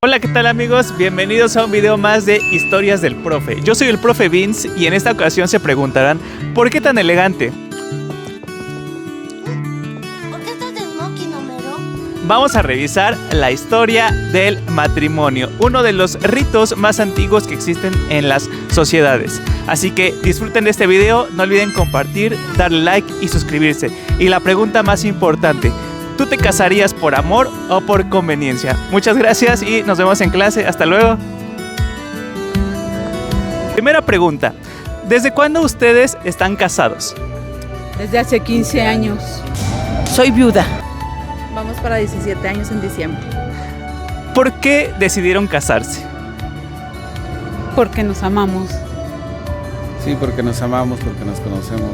Hola, ¿qué tal amigos? Bienvenidos a un video más de Historias del Profe. Yo soy el Profe Vince y en esta ocasión se preguntarán ¿por qué tan elegante? ¿Por qué estás de smoking, Homero? Vamos a revisar la historia del matrimonio, uno de los ritos más antiguos que existen en las sociedades. Así que disfruten de este video, no olviden compartir, darle like y suscribirse. Y la pregunta más importante, ¿tú te casarías por amor o por conveniencia? Muchas gracias y nos vemos en clase. Hasta luego. Primera pregunta. ¿Desde cuándo ustedes están casados? Desde hace 15 años. Soy viuda. Vamos para 17 años en diciembre. ¿Por qué decidieron casarse? Porque nos amamos. Sí, porque nos amamos, porque nos conocemos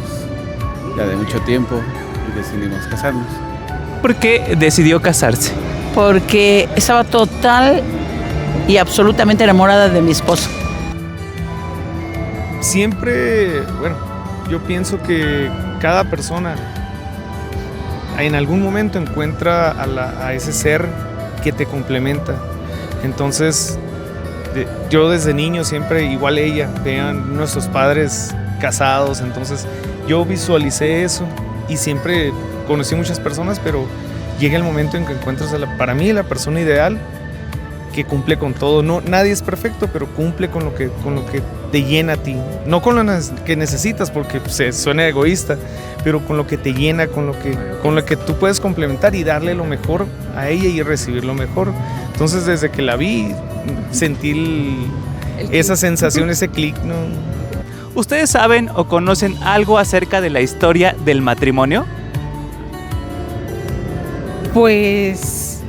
ya de mucho tiempo y decidimos casarnos. ¿Por qué decidió casarse? Porque estaba total y absolutamente enamorada de mi esposo. Siempre, yo pienso que cada persona en algún momento encuentra a ese ser que te complementa. Entonces, yo desde niño siempre, igual ella, vean nuestros padres casados, entonces yo visualicé eso y siempre conocí muchas personas, pero llega el momento en que encuentras para mí la persona ideal que cumple con todo. No, nadie es perfecto, pero cumple con lo que te llena a ti. No con lo que necesitas, porque se suena egoísta, pero con lo que te llena, con lo que tú puedes complementar y darle lo mejor a ella y recibir lo mejor. Entonces, desde que la vi, sentí esa sensación, ese clic, ¿no? ¿Ustedes saben o conocen algo acerca de la historia del matrimonio? Pues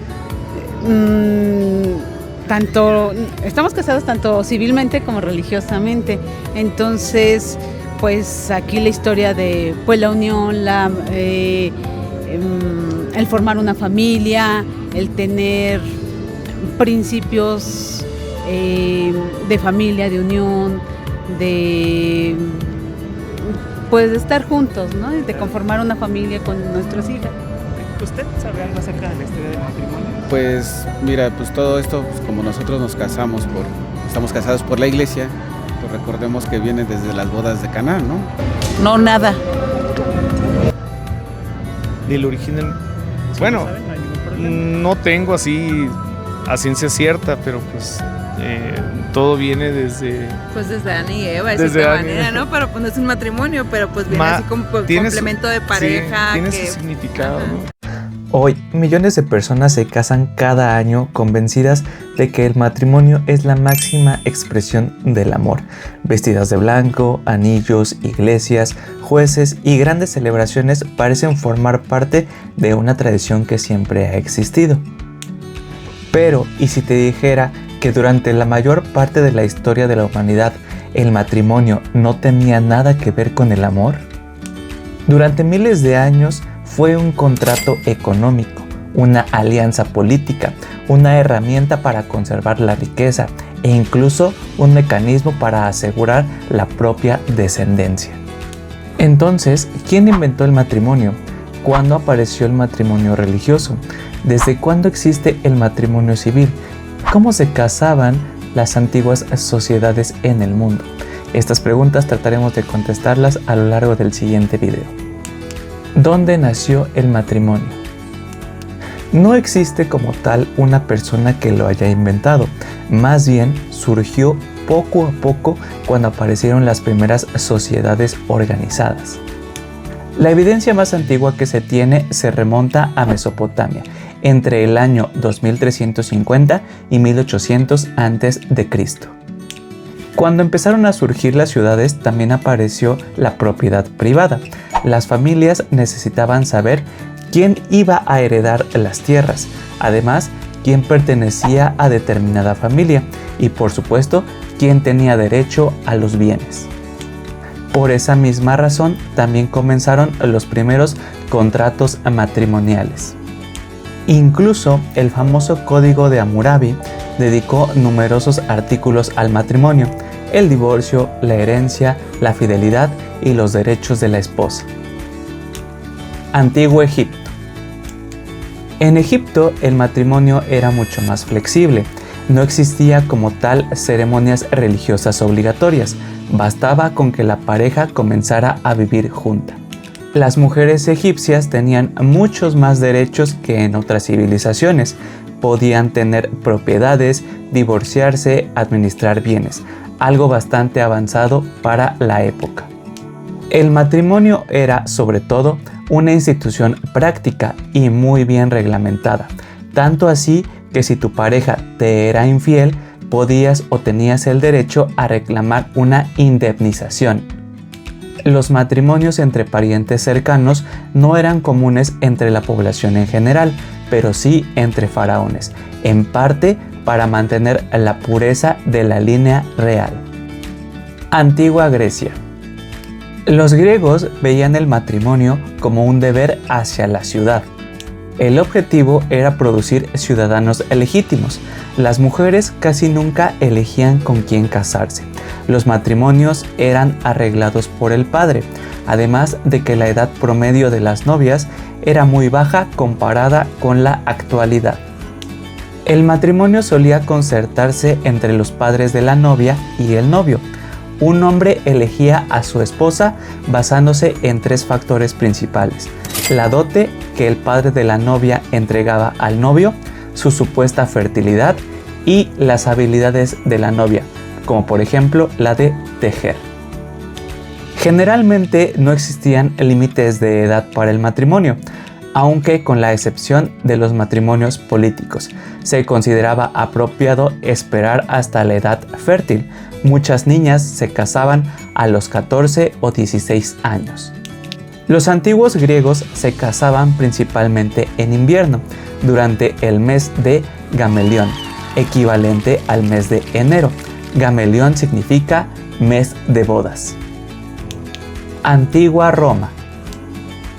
estamos casados tanto civilmente como religiosamente. Entonces, pues aquí la historia de la unión, el formar una familia, el tener principios de familia, de unión, de estar juntos, ¿no? De conformar una familia con nuestros hijos. ¿Usted sabe algo acerca de la historia del matrimonio? Pues mira, pues todo esto, como nosotros estamos casados por la iglesia, pues recordemos que viene desde las bodas de Caná, ¿no? No, nada. Del origen no tengo así a ciencia cierta, pero pues todo viene desde... Pues desde Adán y Eva, de cierta manera, ¿no? Pero pues no es un matrimonio, pero pues viene así como complemento de pareja. Sí, tiene su significado, ¿no? Hoy, millones de personas se casan cada año convencidas de que el matrimonio es la máxima expresión del amor. Vestidas de blanco, anillos, iglesias, jueces y grandes celebraciones parecen formar parte de una tradición que siempre ha existido. Pero, ¿y si te dijera que durante la mayor parte de la historia de la humanidad el matrimonio no tenía nada que ver con el amor? Durante miles de años fue un contrato económico, una alianza política, una herramienta para conservar la riqueza e incluso un mecanismo para asegurar la propia descendencia. Entonces, ¿quién inventó el matrimonio? ¿Cuándo apareció el matrimonio religioso? ¿Desde cuándo existe el matrimonio civil? ¿Cómo se casaban las antiguas sociedades en el mundo? Estas preguntas trataremos de contestarlas a lo largo del siguiente video. ¿Dónde nació el matrimonio? No existe como tal una persona que lo haya inventado, más bien surgió poco a poco cuando aparecieron las primeras sociedades organizadas. La evidencia más antigua que se tiene se remonta a Mesopotamia, entre el año 2350 y 1800 a.C. Cuando empezaron a surgir las ciudades, también apareció la propiedad privada. Las familias necesitaban saber quién iba a heredar las tierras, además, quién pertenecía a determinada familia y, por supuesto, quién tenía derecho a los bienes. Por esa misma razón, también comenzaron los primeros contratos matrimoniales. Incluso el famoso Código de Hammurabi dedicó numerosos artículos al matrimonio, el divorcio, la herencia, la fidelidad y los derechos de la esposa. Antiguo Egipto. En Egipto el matrimonio era mucho más flexible. No existía como tal ceremonias religiosas obligatorias, bastaba con que la pareja comenzara a vivir junta. Las mujeres egipcias tenían muchos más derechos que en otras civilizaciones. Podían tener propiedades, divorciarse, administrar bienes, algo bastante avanzado para la época. El matrimonio era, sobre todo, una institución práctica y muy bien reglamentada, tanto así que si tu pareja te era infiel, podías o tenías el derecho a reclamar una indemnización. Los matrimonios entre parientes cercanos no eran comunes entre la población en general, pero sí entre faraones, en parte para mantener la pureza de la línea real. Antigua Grecia. Los griegos veían el matrimonio como un deber hacia la ciudad. El objetivo era producir ciudadanos legítimos. Las mujeres casi nunca elegían con quién casarse. Los matrimonios eran arreglados por el padre, además de que la edad promedio de las novias era muy baja comparada con la actualidad. El matrimonio solía concertarse entre los padres de la novia y el novio. Un hombre elegía a su esposa basándose en 3 factores principales: la dote que el padre de la novia entregaba al novio, su supuesta fertilidad y las habilidades de la novia, como por ejemplo la de tejer. Generalmente no existían límites de edad para el matrimonio, aunque con la excepción de los matrimonios políticos. Se consideraba apropiado esperar hasta la edad fértil. Muchas niñas se casaban a los 14 o 16 años. Los antiguos griegos se casaban principalmente en invierno, durante el mes de Gamelión, equivalente al mes de enero. Gamelión significa mes de bodas. Antigua Roma.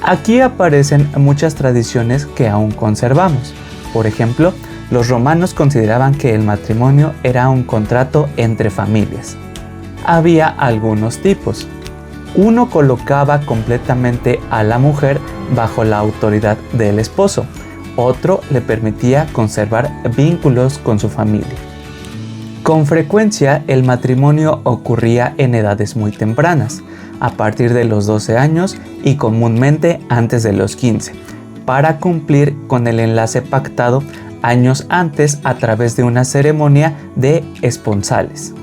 Aquí aparecen muchas tradiciones que aún conservamos. Por ejemplo, los romanos consideraban que el matrimonio era un contrato entre familias. Había algunos tipos. Uno colocaba completamente a la mujer bajo la autoridad del esposo. Otro le permitía conservar vínculos con su familia. Con frecuencia el matrimonio ocurría en edades muy tempranas, a partir de los 12 años y comúnmente antes de los 15, para cumplir con el enlace pactado años antes a través de una ceremonia de esponsales.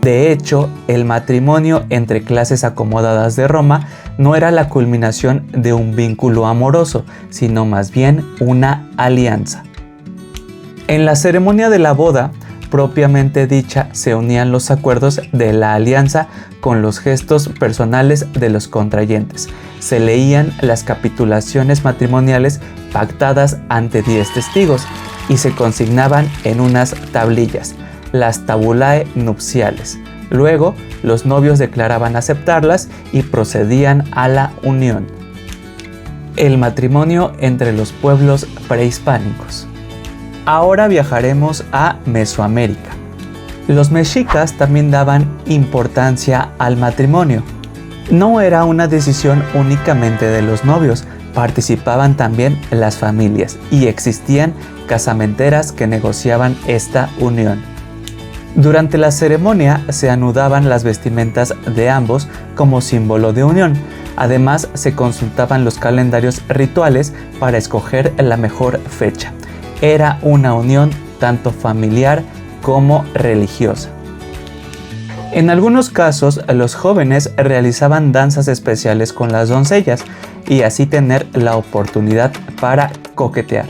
De hecho, el matrimonio entre clases acomodadas de Roma no era la culminación de un vínculo amoroso, sino más bien una alianza. En la ceremonia de la boda, propiamente dicha, se unían los acuerdos de la alianza con los gestos personales de los contrayentes. Se leían las capitulaciones matrimoniales pactadas ante 10 testigos y se consignaban en unas tablillas, las tabulae nupciales. Luego, los novios declaraban aceptarlas y procedían a la unión. El matrimonio entre los pueblos prehispánicos. Ahora viajaremos a Mesoamérica. Los mexicas también daban importancia al matrimonio. No era una decisión únicamente de los novios, participaban también las familias y existían casamenteras que negociaban esta unión. Durante la ceremonia se anudaban las vestimentas de ambos como símbolo de unión. Además, se consultaban los calendarios rituales para escoger la mejor fecha. Era una unión tanto familiar como religiosa. En algunos casos, los jóvenes realizaban danzas especiales con las doncellas y así tener la oportunidad para coquetear.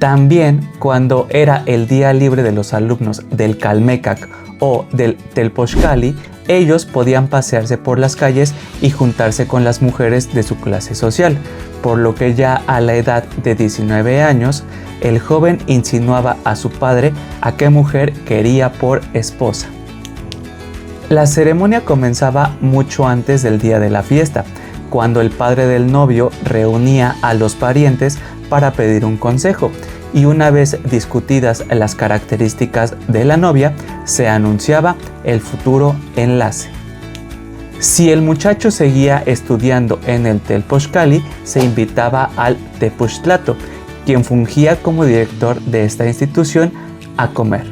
También, cuando era el día libre de los alumnos del Calmecac o del Telpochcali, ellos podían pasearse por las calles y juntarse con las mujeres de su clase social, por lo que ya a la edad de 19 años, el joven insinuaba a su padre a qué mujer quería por esposa. La ceremonia comenzaba mucho antes del día de la fiesta, cuando el padre del novio reunía a los parientes para pedir un consejo, y una vez discutidas las características de la novia, se anunciaba el futuro enlace. Si el muchacho seguía estudiando en el Telpochcali, se invitaba al Tepoztlato, quien fungía como director de esta institución, a comer.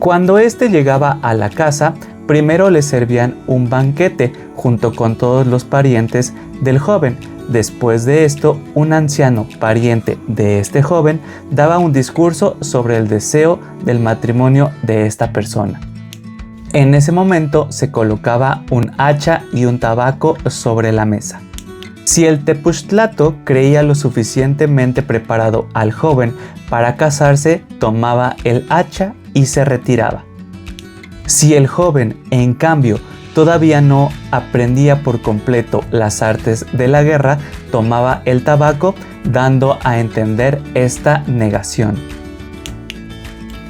Cuando éste llegaba a la casa, primero le servían un banquete junto con todos los parientes del joven. Después de esto, un anciano pariente de este joven daba un discurso sobre el deseo del matrimonio de esta persona. En ese momento se colocaba un hacha y un tabaco sobre la mesa. Si el tepuztlato creía lo suficientemente preparado al joven para casarse, tomaba el hacha y se retiraba. Si el joven, en cambio, todavía no aprendía por completo las artes de la guerra, tomaba el tabaco, dando a entender esta negación.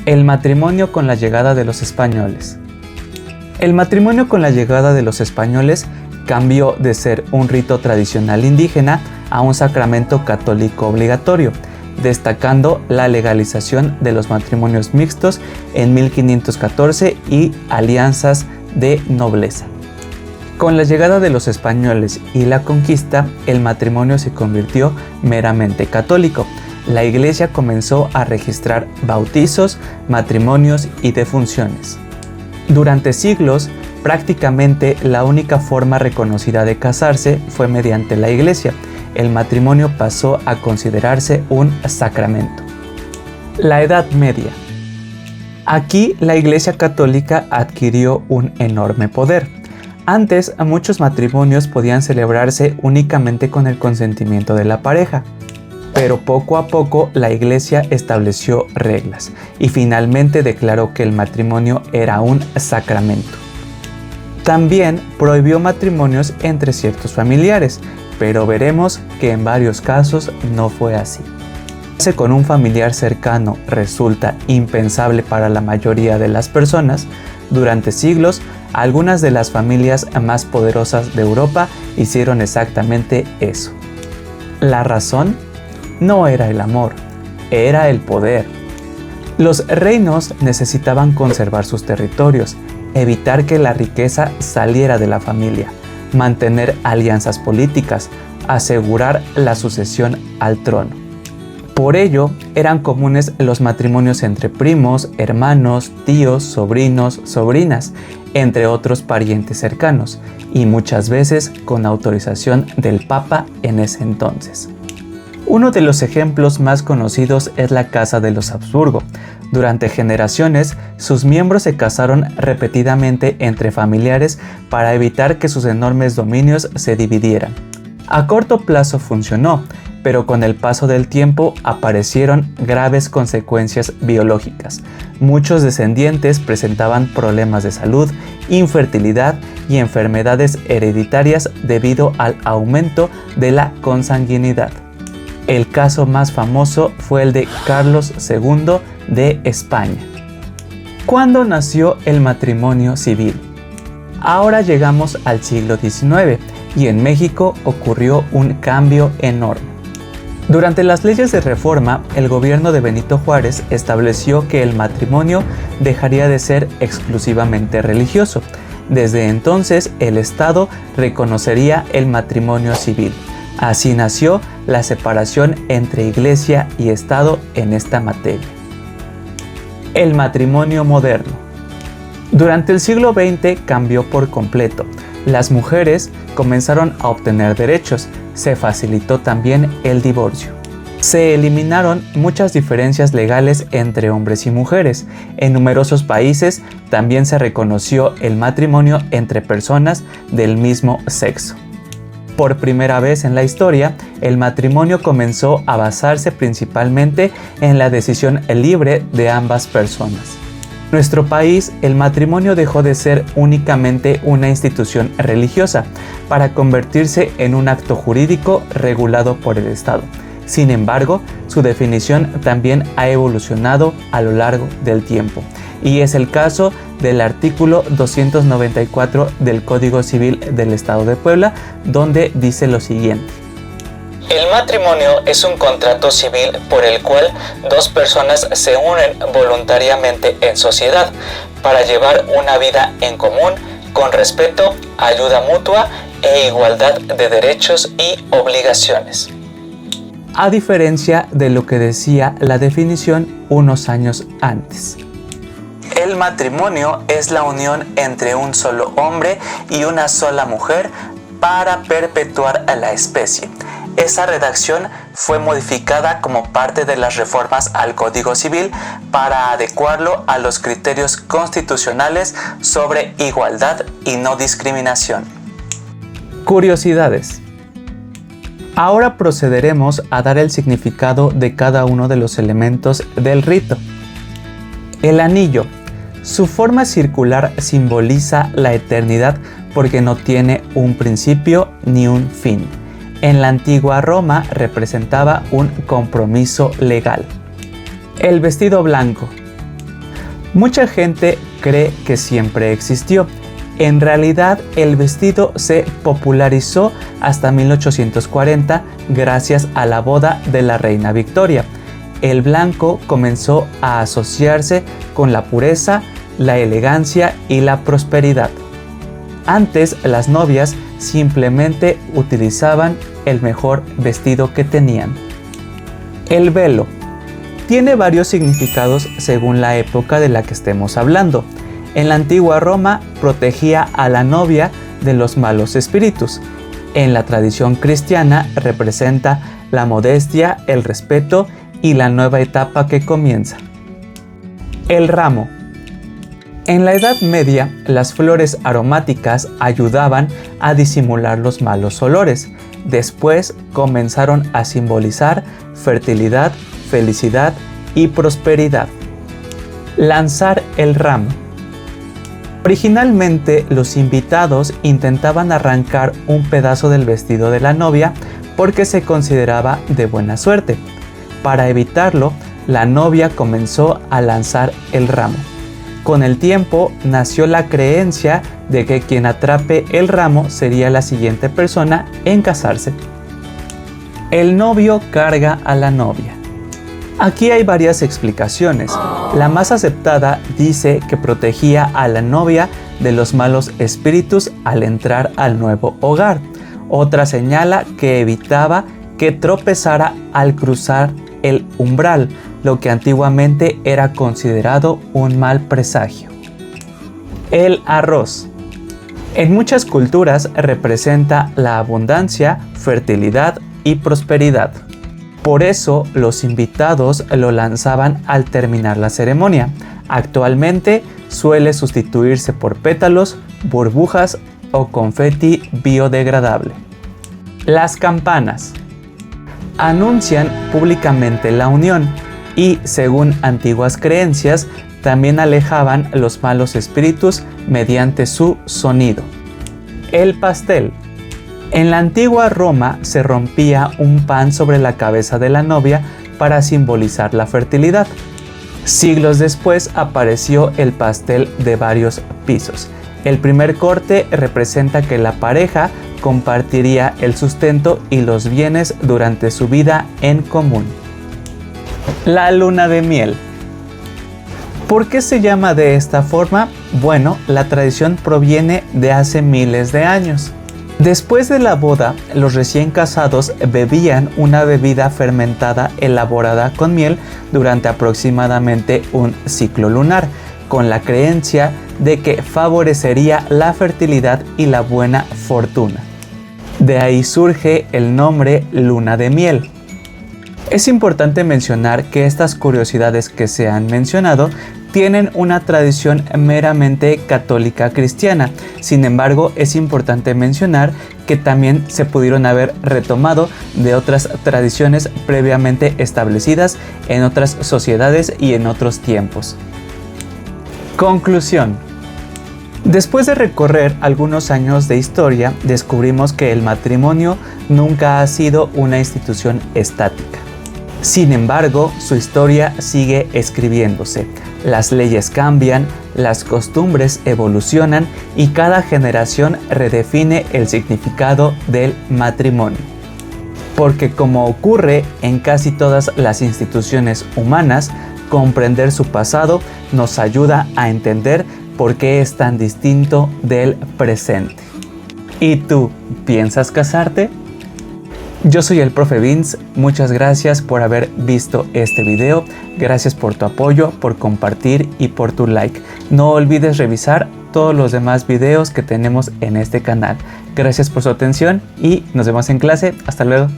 El matrimonio con la llegada de los españoles. El matrimonio con la llegada de los españoles cambió de ser un rito tradicional indígena a un sacramento católico obligatorio, destacando la legalización de los matrimonios mixtos en 1514 y alianzas de nobleza. Con la llegada de los españoles y la conquista, el matrimonio se convirtió meramente católico. La Iglesia comenzó a registrar bautizos, matrimonios y defunciones. Durante siglos, prácticamente la única forma reconocida de casarse fue mediante la Iglesia. El matrimonio pasó a considerarse un sacramento. La Edad Media. Aquí la Iglesia Católica adquirió un enorme poder. Antes, muchos matrimonios podían celebrarse únicamente con el consentimiento de la pareja, pero poco a poco la Iglesia estableció reglas y finalmente declaró que el matrimonio era un sacramento. También prohibió matrimonios entre ciertos familiares, pero veremos que en varios casos no fue así. Casarse con un familiar cercano resulta impensable para la mayoría de las personas. Durante siglos, algunas de las familias más poderosas de Europa hicieron exactamente eso. La razón no era el amor, era el poder. Los reinos necesitaban conservar sus territorios, evitar que la riqueza saliera de la familia, mantener alianzas políticas, asegurar la sucesión al trono. Por ello, eran comunes los matrimonios entre primos, hermanos, tíos, sobrinos, sobrinas, entre otros parientes cercanos, y muchas veces con autorización del Papa en ese entonces. Uno de los ejemplos más conocidos es la Casa de los Habsburgo. Durante generaciones, sus miembros se casaron repetidamente entre familiares para evitar que sus enormes dominios se dividieran. A corto plazo funcionó, pero con el paso del tiempo aparecieron graves consecuencias biológicas. Muchos descendientes presentaban problemas de salud, infertilidad y enfermedades hereditarias debido al aumento de la consanguinidad. El caso más famoso fue el de Carlos II de España. ¿Cuándo nació el matrimonio civil? Ahora llegamos al siglo XIX y en México ocurrió un cambio enorme. Durante las leyes de reforma, el gobierno de Benito Juárez estableció que el matrimonio dejaría de ser exclusivamente religioso. Desde entonces, el Estado reconocería el matrimonio civil. Así nació la separación entre Iglesia y Estado en esta materia. El matrimonio moderno. Durante el siglo XX cambió por completo. Las mujeres comenzaron a obtener derechos. Se facilitó también el divorcio. Se eliminaron muchas diferencias legales entre hombres y mujeres. En numerosos países también se reconoció el matrimonio entre personas del mismo sexo. Por primera vez en la historia, el matrimonio comenzó a basarse principalmente en la decisión libre de ambas personas. En nuestro país, el matrimonio dejó de ser únicamente una institución religiosa para convertirse en un acto jurídico regulado por el Estado. Sin embargo, su definición también ha evolucionado a lo largo del tiempo, y es el caso del artículo 294 del Código Civil del Estado de Puebla, donde dice lo siguiente. El matrimonio es un contrato civil por el cual dos personas se unen voluntariamente en sociedad para llevar una vida en común con respeto, ayuda mutua e igualdad de derechos y obligaciones. A diferencia de lo que decía la definición unos años antes. El matrimonio es la unión entre un solo hombre y una sola mujer para perpetuar a la especie. Esa redacción fue modificada como parte de las reformas al Código Civil para adecuarlo a los criterios constitucionales sobre igualdad y no discriminación. Curiosidades. Ahora procederemos a dar el significado de cada uno de los elementos del rito. El anillo. Su forma circular simboliza la eternidad porque no tiene un principio ni un fin. En la antigua Roma representaba un compromiso legal. El vestido blanco. Mucha gente cree que siempre existió. En realidad, el vestido se popularizó hasta 1840 gracias a la boda de la reina Victoria. El blanco comenzó a asociarse con la pureza, la elegancia y la prosperidad. Antes, las novias simplemente utilizaban el mejor vestido que tenían. El velo tiene varios significados según la época de la que estemos hablando. En la antigua Roma protegía a la novia de los malos espíritus. En la tradición cristiana representa la modestia, el respeto y la nueva etapa que comienza. El ramo. En la Edad Media, las flores aromáticas ayudaban a disimular los malos olores. Después comenzaron a simbolizar fertilidad, felicidad y prosperidad. Lanzar el ramo. Originalmente, los invitados intentaban arrancar un pedazo del vestido de la novia porque se consideraba de buena suerte. Para evitarlo, la novia comenzó a lanzar el ramo. Con el tiempo nació la creencia de que quien atrape el ramo sería la siguiente persona en casarse. El novio carga a la novia. Aquí hay varias explicaciones. La más aceptada dice que protegía a la novia de los malos espíritus al entrar al nuevo hogar. Otra señala que evitaba que tropezara al cruzar el umbral, lo que antiguamente era considerado un mal presagio. El arroz. En muchas culturas representa la abundancia, fertilidad y prosperidad. Por eso los invitados lo lanzaban al terminar la ceremonia. Actualmente suele sustituirse por pétalos, burbujas o confeti biodegradable. Las campanas anuncian públicamente la unión y, según antiguas creencias, también alejaban los malos espíritus mediante su sonido. El pastel. En la antigua Roma se rompía un pan sobre la cabeza de la novia para simbolizar la fertilidad. Siglos después apareció el pastel de varios pisos. El primer corte representa que la pareja compartiría el sustento y los bienes durante su vida en común. La luna de miel. ¿Por qué se llama de esta forma? Bueno, la tradición proviene de hace miles de años. Después de la boda, los recién casados bebían una bebida fermentada elaborada con miel durante aproximadamente un ciclo lunar, con la creencia de que favorecería la fertilidad y la buena fortuna. De ahí surge el nombre luna de miel. Es importante mencionar que estas curiosidades que se han mencionado tienen una tradición meramente católica cristiana. Sin embargo, es importante mencionar que también se pudieron haber retomado de otras tradiciones previamente establecidas en otras sociedades y en otros tiempos. Conclusión. Después de recorrer algunos años de historia, descubrimos que el matrimonio nunca ha sido una institución estática. Sin embargo, su historia sigue escribiéndose. Las leyes cambian, las costumbres evolucionan y cada generación redefine el significado del matrimonio. Porque como ocurre en casi todas las instituciones humanas, comprender su pasado nos ayuda a entender por qué es tan distinto del presente. ¿Y tú, piensas casarte? Yo soy el profe Vince, muchas gracias por haber visto este video, gracias por tu apoyo, por compartir y por tu like. No olvides revisar todos los demás videos que tenemos en este canal. Gracias por su atención y nos vemos en clase. Hasta luego.